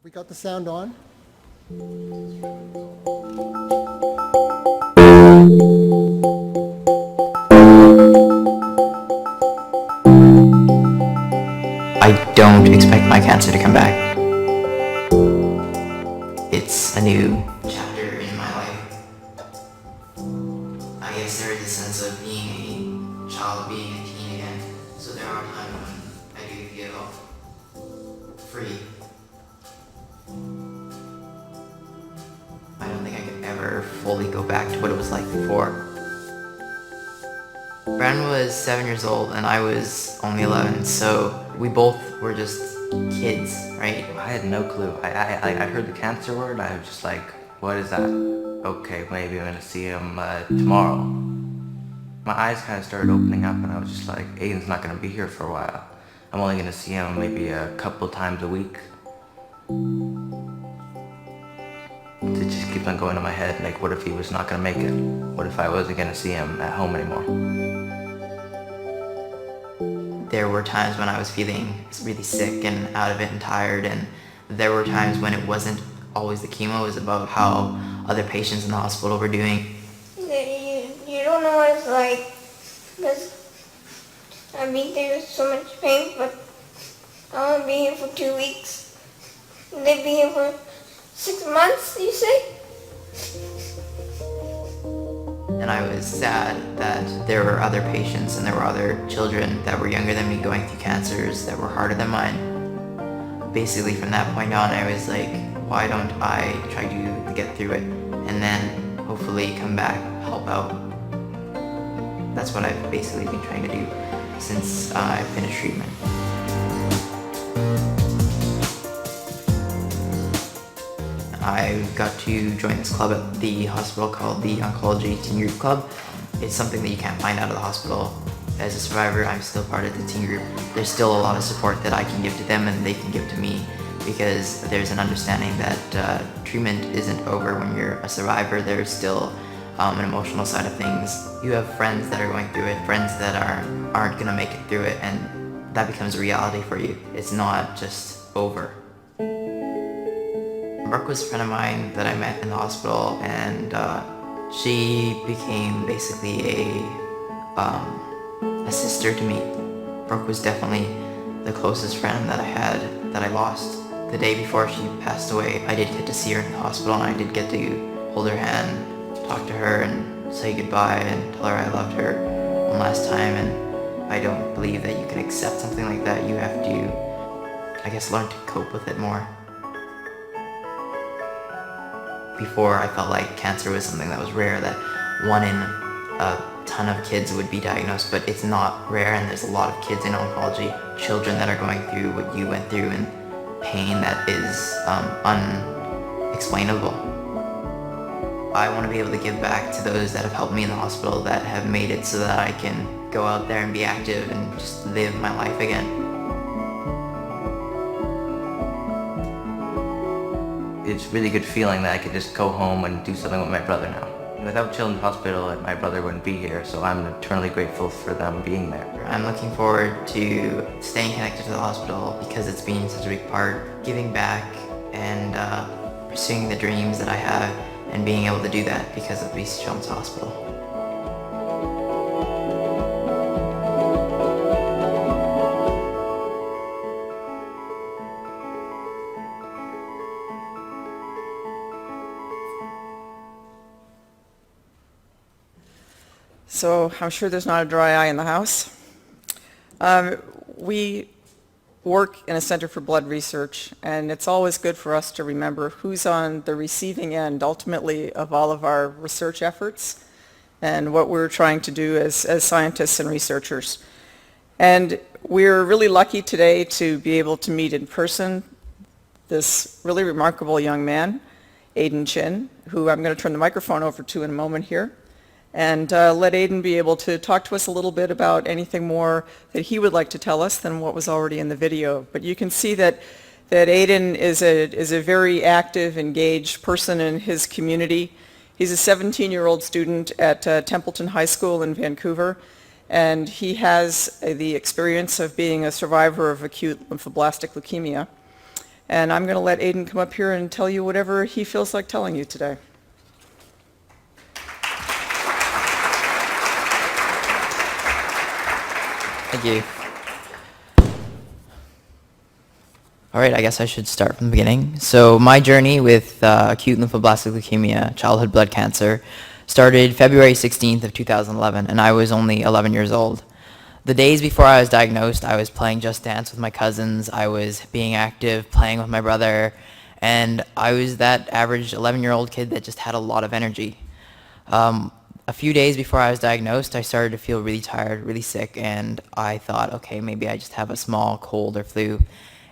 We got the sound on. I don't expect my cancer to come back. It's a new chapter in my life. I guess there is a sense of being a child, being a teen again. So there are times when I do feel free. I don't think I could ever fully go back to what it was like before. Bren was 7 years old and I was only 11, so we both were just kids, right? I had no clue. I heard the cancer word, I was just like, what is that? Okay, maybe I'm gonna see him tomorrow. My eyes kind of started opening up and I was just like, Aidan's not gonna be here for a while. I'm only gonna see him maybe a couple times a week. It just keeps on going in my head, like what if he was not gonna make it? What if I wasn't gonna see him at home anymore? There were times when I was feeling really sick and out of it and tired, and there were times when it wasn't always the chemo, it was about how other patients in the hospital were doing. You don't know what it's like, because I've been through so much pain, but I won't be here for 2 weeks. They'll be here for 6 months, you say? And I was sad that there were other patients and there were other children that were younger than me going through cancers that were harder than mine. Basically from that point on I was like, why don't I try to get through it and then hopefully come back, help out. That's what I've basically been trying to do since I finished treatment. I got to join this club at the hospital called the Oncology Teen Group Club. It's something that you can't find out of the hospital. As a survivor, I'm still part of the teen group. There's still a lot of support that I can give to them and they can give to me, because there's an understanding that treatment isn't over when you're a survivor. There's still an emotional side of things. You have friends that are going through it, friends that aren't gonna make it through it, and that becomes a reality for you. It's not just over. Brooke was a friend of mine that I met in the hospital, and she became basically a sister to me. Brooke was definitely the closest friend that I had that I lost. The day before she passed away, I did get to see her in the hospital, and I did get to hold her hand, talk to her, and say goodbye, and tell her I loved her one last time. And I don't believe that you can accept something like that. You have to, I guess, learn to cope with it more. Before, I felt like cancer was something that was rare, that one in a ton of kids would be diagnosed, but it's not rare, and there's a lot of kids in oncology, children that are going through what you went through, and pain that is unexplainable. I want to be able to give back to those that have helped me in the hospital, that have made it so that I can go out there and be active and just live my life again. It's a really good feeling that I could just go home and do something with my brother now. Without Children's Hospital, my brother wouldn't be here, so I'm eternally grateful for them being there. I'm looking forward to staying connected to the hospital because it's been such a big part, giving back and pursuing the dreams that I have, and being able to do that because of BCCH Hospital. So I'm sure there's not a dry eye in the house. We work in a center for blood research, and it's always good for us to remember who's on the receiving end, ultimately, of all of our research efforts and what we're trying to do as scientists and researchers. And we're really lucky today to be able to meet in person this really remarkable young man, Aidan Chin, who I'm going to turn the microphone over to in a moment here, and let Aidan be able to talk to us a little bit about anything more that he would like to tell us than what was already in the video. But you can see that Aidan is a very active, engaged person in his community. He's a 17-year-old student at Templeton High School in Vancouver, and he has the experience of being a survivor of acute lymphoblastic leukemia. And I'm going to let Aidan come up here and tell you whatever he feels like telling you today. Thank you. All right, I guess I should start from the beginning. So my journey with acute lymphoblastic leukemia, childhood blood cancer, started February 16th of 2011, and I was only 11 years old. The days before I was diagnosed, I was playing Just Dance with my cousins. I was being active, playing with my brother, and I was that average 11-year-old kid that just had a lot of energy. A few days before I was diagnosed, I started to feel really tired, really sick, and I thought, okay, maybe I just have a small cold or flu.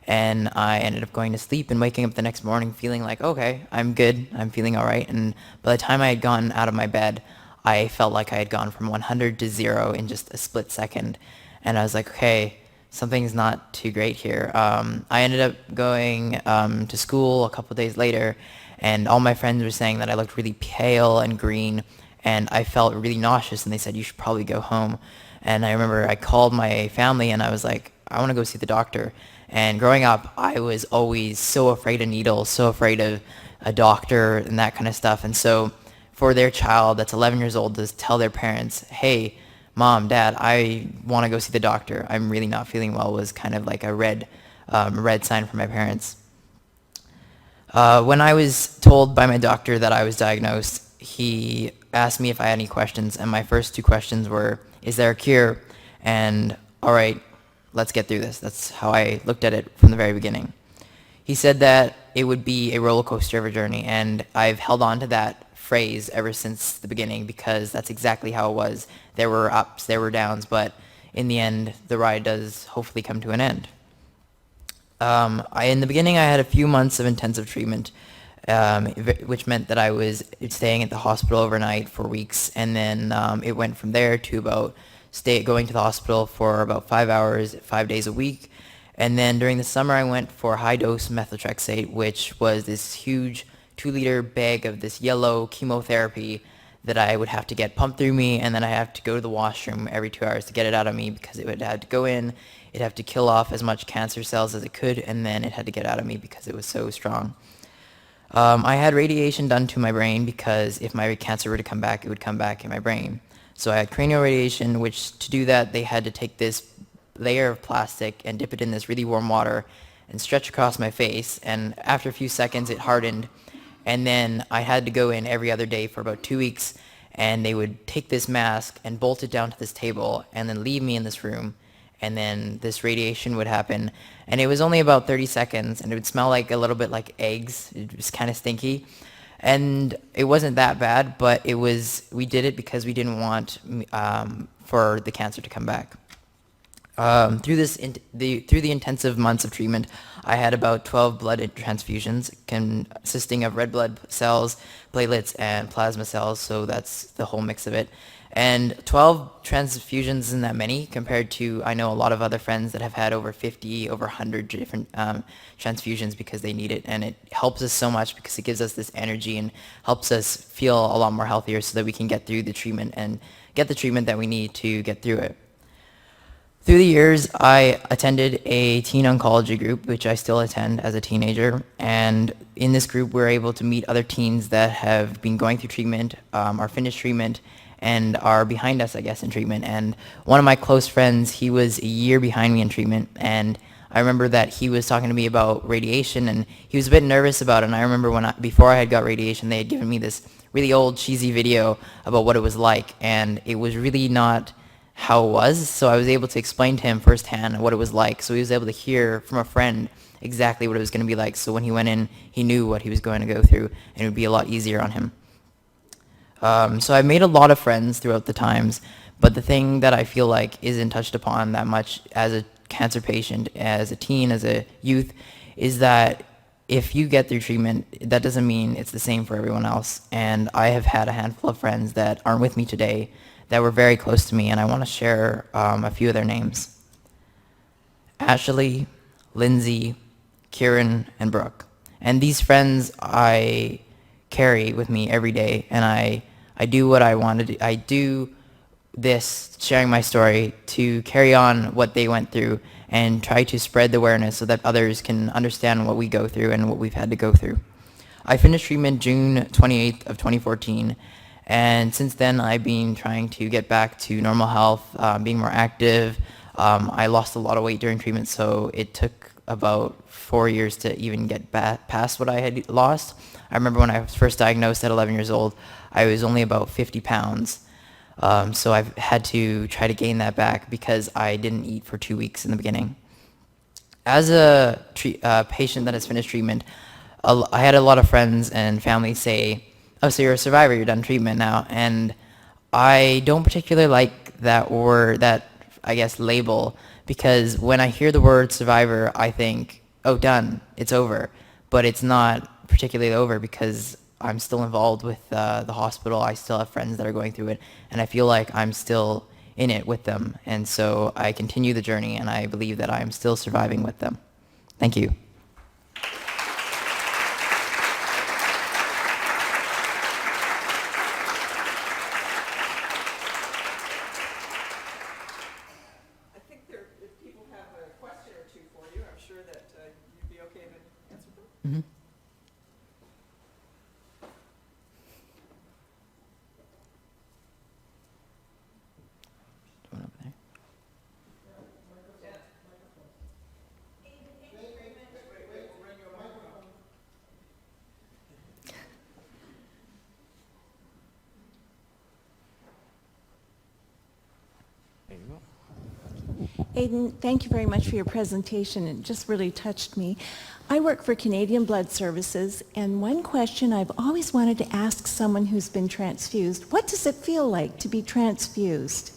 And I ended up going to sleep and waking up the next morning feeling like, okay, I'm good, I'm feeling all right. And by the time I had gotten out of my bed, I felt like I had gone from 100 to 0 in just a split second. And I was like, okay, something's not too great here. I ended up going to school a couple days later, and all my friends were saying that I looked really pale and green, and I felt really nauseous, and they said, you should probably go home. And I remember I called my family, and I was like, I want to go see the doctor. And growing up, I was always so afraid of needles, so afraid of a doctor and that kind of stuff. And so for their child that's 11 years old to tell their parents, hey, Mom, Dad, I want to go see the doctor, I'm really not feeling well, was kind of like a red sign for my parents. When I was told by my doctor that I was diagnosed, he asked me if I had any questions, and my first two questions were, is there a cure? And all right, let's get through this. That's how I looked at it from the very beginning. He said that it would be a roller coaster of a journey, and I've held on to that phrase ever since the beginning because that's exactly how it was. There were ups, there were downs, but in the end, the ride does hopefully come to an end. In the beginning, I had a few months of intensive treatment, which meant that I was staying at the hospital overnight for weeks, and then it went from there to about going to the hospital for about 5 hours, 5 days a week. And then during the summer, I went for high-dose methotrexate, which was this huge 2-liter bag of this yellow chemotherapy that I would have to get pumped through me, and then I have to go to the washroom every 2 hours to get it out of me because it would have to go in, it had to kill off as much cancer cells as it could, and then it had to get out of me because it was so strong. I had radiation done to my brain because if my cancer were to come back, it would come back in my brain. So I had cranial radiation, which to do that, they had to take this layer of plastic and dip it in this really warm water and stretch across my face. And after a few seconds, it hardened. And then I had to go in every other day for about 2 weeks. And they would take this mask and bolt it down to this table and then leave me in this room. And then this radiation would happen. And it was only about 30 seconds. And it would smell like a little bit like eggs. It was kind of stinky. And it wasn't that bad, but we did it because we didn't want for the cancer to come back. Through the intensive months of treatment, I had about 12 blood transfusions consisting of red blood cells, platelets, and plasma cells, so that's the whole mix of it. And 12 transfusions isn't that many compared to, I know a lot of other friends that have had over 50, over 100 different transfusions because they need it. And it helps us so much because it gives us this energy and helps us feel a lot more healthier so that we can get through the treatment and get the treatment that we need to get through it. Through the years, I attended a teen oncology group, which I still attend as a teenager. And in this group, we're able to meet other teens that have been going through treatment, are finished treatment, and are behind us, I guess, in treatment. And one of my close friends, he was a year behind me in treatment, and I remember that he was talking to me about radiation, and he was a bit nervous about it. And I remember before I had got radiation, they had given me this really old, cheesy video about what it was like, and it was really not how it was, so I was able to explain to him firsthand what it was like, so he was able to hear from a friend exactly what it was going to be like, so when he went in, he knew what he was going to go through, and it would be a lot easier on him. So I've made a lot of friends throughout the times, but the thing that I feel like isn't touched upon that much as a cancer patient, as a teen, as a youth, is that if you get through treatment, that doesn't mean it's the same for everyone else. And I have had a handful of friends that aren't with me today that were very close to me, and I want to share a few of their names. Ashley, Lindsay, Kieran, and Brooke. And these friends I carry with me every day, and I do what I want to do. I do this, sharing my story, to carry on what they went through and try to spread the awareness so that others can understand what we go through and what we've had to go through. I finished treatment June 28th of 2014, and since then I've been trying to get back to normal health, being more active. I lost a lot of weight during treatment, so it took about 4 years to even get past what I had lost. I remember when I was first diagnosed at 11 years old, I was only about 50 pounds. So I've had to try to gain that back because I didn't eat for 2 weeks in the beginning. As a patient that has finished treatment, I had a lot of friends and family say, "Oh, so you're a survivor, you're done treatment now." And I don't particularly like that word, that, I guess, label, because when I hear the word survivor, I think, oh, done, it's over. But it's not particularly over because I'm still involved with the hospital. I still have friends that are going through it, and I feel like I'm still in it with them. And so I continue the journey, and I believe that I'm still surviving with them. Thank you. I think if people have a question or two for you, I'm sure that you'd be okay to answer them. Mm-hmm. One over there. There you go. Aidan, thank you very much for your presentation. It just really touched me. I work for Canadian Blood Services, and one question I've always wanted to ask someone who's been transfused, what does it feel like to be transfused?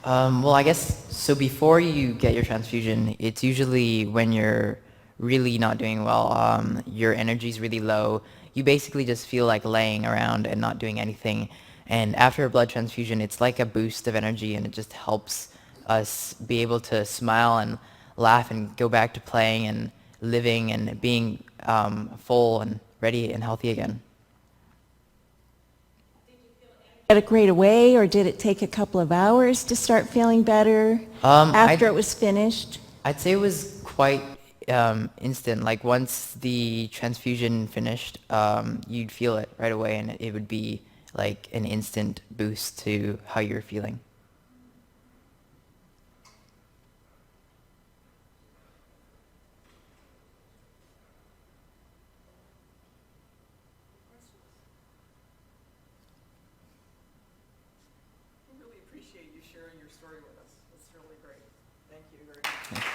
Well, I guess, so before you get your transfusion, it's usually when you're really not doing well, your energy's really low. You basically just feel like laying around and not doing anything. And after a blood transfusion, it's like a boost of energy, and it just helps us be able to smile and laugh and go back to playing and living and being full and ready and healthy again. Get it right away, or did it take a couple of hours to start feeling better after it was finished? I'd say it was quite instant. Like once the transfusion finished, you'd feel it right away, and it would be like an instant boost to how you're feeling. We really appreciate you sharing your story with us. It's really great. Thank you very much.